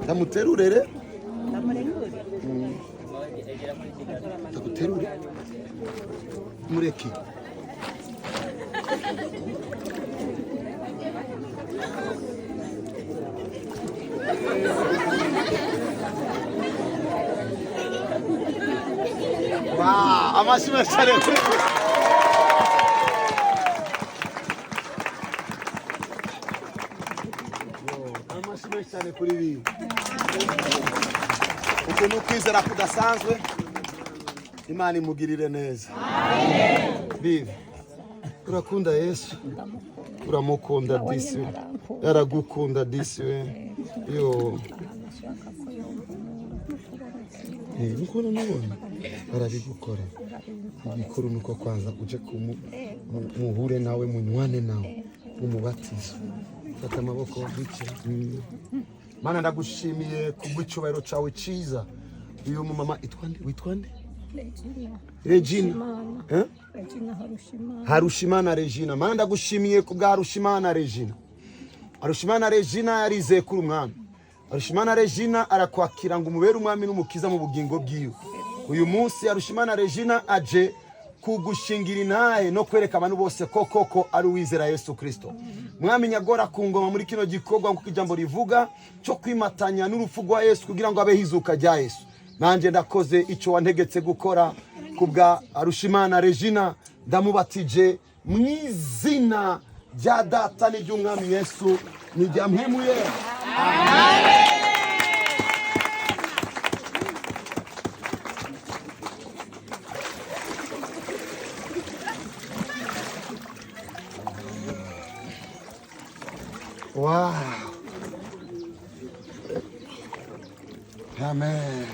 Ndamuterurere. Ndaguterure. Mureki. Wow, amashyi cyane. Amashyi cyane kuri ibi. Uko nukwizera kudasanzwe. Imana imugirire neza. Amen. Bibi. Urakunda Yesu. Uramukunda disi. Yaragukunda disi we. Yo. Nukora nabona. Arabigukora. Igikuru nuko kwanza uje muhure nawe munywane nawe. Umubatizo. Fata amaboko bice. Mana ndagushimiye kubw'icyubahiro cyawe cyiza. Uyu mama witwande? Regina. Regina Harushimana Regina. Mana ndagushimiye kubwa Harushimana Regina. Harushimana Regina yarizeye kuri umwami. Harushimana Regina arakwakira ngo umubere umwami n'umukiza mu bugingo bwiwe. Uyu munsi Harushimana Regina aje kugushingira intahe no kwereka abantu bose ko koko ari uwizera Yesu Kristo. Mwami nyagora ku ngoma muri kino gikorwa nk'uko ijambo rivuga cyo kwimatanya n'urupfu rwa Yesu kugira ngo abe hizuka rya Yesu. Nanje ndakoze icyo wantegetse gukora kubwa Harushimana Regina, ndamubatije mu izina rya Data n'iry'Umwami Yesu n'irya Mpwemu Yera. Amen. Wow. Amen.